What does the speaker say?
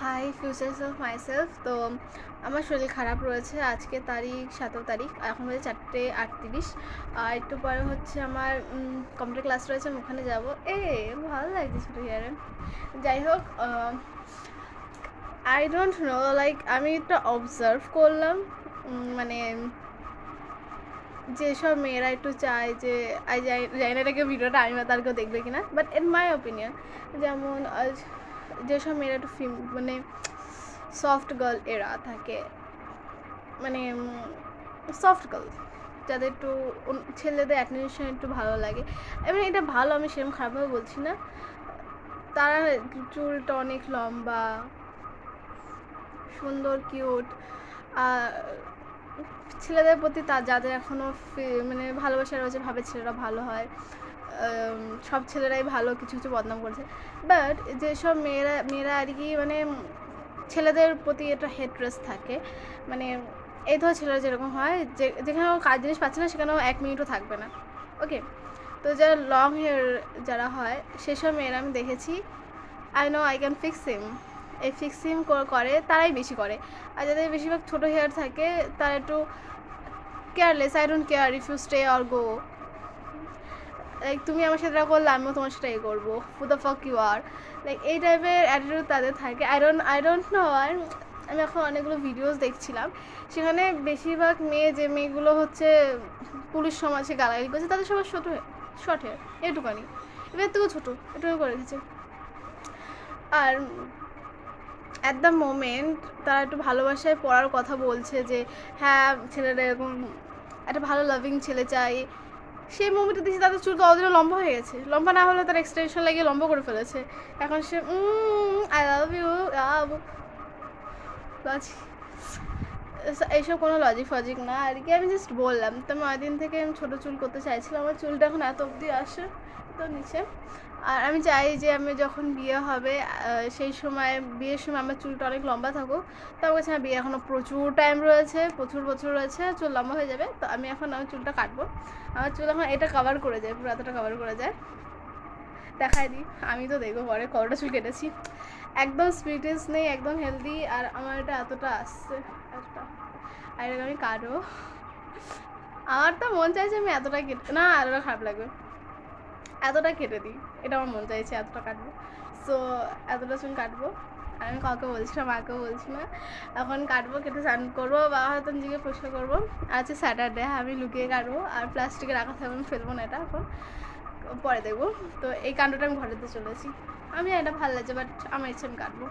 High features of myself. তো আমার শরীর খারাপ রয়েছে। আজকে তারিখ 17 তারিখ, এখন বাজে 4:38। আর একটু পরে হচ্ছে আমার কম্পিউটার ক্লাস রয়েছে, আমি ওখানে যাবো। ভালো লাগছে ছোটো হেয়ারে। যাই হোক, আই ডোন্ট নো, লাইক আমি একটা অবজার্ভ করলাম, মানে যেসব মেয়েরা একটু চায় যে জানি না এটাকে ভিডিওটা আমি তার কেউ দেখবে কিনা, বাট ইন মাই ওপিনিয়ন, যেমন যেসব মেয়েরা একটু মানে সফট গার্ল এরা থাকে, মানে সফট গার্ল যাদের একটু ছেলেদের অ্যাটেনশন একটু ভালো লাগে, এবং এটা ভালো, আমি সেরকম খারাপভাবে বলছি না। তারা চুলটা অনেক লম্বা, সুন্দর, কিউট, ছেলেদের প্রতি যাদের এখনও মানে ভালোবাসা রয়েছে, ভাবে ছেলেরা ভালো হয়, সব ছেলেরাই ভালো, কিছু কিছু বদনাম করছে। বাট যেসব মেয়েরা আর কি মানে ছেলেদের প্রতি একটা হেট্রেস থাকে, মানে এই ধর ছেলেরা যেরকম হয়, যেখানে কাজ জিনিস পাচ্ছে না সেখানেও 1 মিনিটও থাকবে না। ওকে, তো যারা লং হেয়ার যারা হয় সেসব মেয়েরা আমি দেখেছি, I know I can fix him, এই ফিক্স হিম করে তারাই বেশি করে। আর যাদের বেশিরভাগ ছোটো হেয়ার থাকে তারা একটু careless, I don't care if you stay or go, like তুমি আমার সাথে করলে আমিও তোমার সাথে করবো, who the fuck you are, like এই টাইপের অ্যাটিটিউড তাদের থাকে। I don't know. আর আমি এখন অনেকগুলো ভিডিওস দেখছিলাম, সেখানে বেশিরভাগ মেয়েগুলো হচ্ছে পুলিশ সমাজে গালাগালি করছে, তাদের সবার শর্ট হেয়ার, এটুকানি, এবার থেকেও ছোটো, এটুকু করে রেখেছে। আর অ্যাট দ্য মোমেন্ট তারা একটু ভালোবাসায় পড়ার কথা বলছে যে হ্যাঁ ছেলেরা এরকম একটা ভালো লাভিং ছেলে চাই, সেই মুভিটা দেখছি তাদের চুল তো অলরেডি লম্বা হয়ে গেছে, লম্বা না হলে তার এক্সটেনশন লাগিয়ে লম্বা করে ফেলেছে। এখন সে আই লাভ ইউ এইসব কোনো লজিক না আর কি, আমি জাস্ট বললাম। তো আমি দিন থেকে আমি ছোটো চুল করতে চাইছিলাম, আমার চুলটা এখন এত অবধি আসে তো নিচে। আর আমি চাই যে আমি যখন বিয়ে হবে সেই সময়, বিয়ের সময় আমার চুলটা অনেক লম্বা থাকুক। তো আমার কাছে বিয়ে এখনও প্রচুর টাইম রয়েছে, প্রচুর বছর রয়েছে, চুল লম্বা হয়ে যাবে। তো আমি চুলটা কাটবো। আমার চুল এখন এটা কভার করে যায়, পুরো এতটা কভার করে যায়, দেখাই দিই। আমি তো দেখবো পরে কতটা চুল কেটেছি, একদম সুইটেস নেই, একদম হেলদি। আর আমার এটা এতটা আসছে, এতটা, আর এটা আমি কাটবো। আমার তো মন চাইছে আমি এতটা কেটে, না এতটা খারাপ লাগবে, এতটা কেটে দিই, এটা আমার মন চাইছে, এতটা কাটবো। সো এতটা চুল কাটবো, আর আমি কাউকে বলছি না, মাকেও বলছি না। এখন কাটবো, কেটে স্নান করবো, বাবা হয়তো নিজেকে পরিষ্কার করবো। আজকে স্যাটারডে, আমি লুকিয়ে কাটবো, আর প্লাস্টিকে রাখা থাকবে, আমি ফেলবো না, এটা এখন পরে দেখবো। তো এই কাণ্ডটা আমি ঘরেতে চলেছি, আমি এটা ভালো লাগছে, বাট আমার ইচ্ছে আমি কাটবো।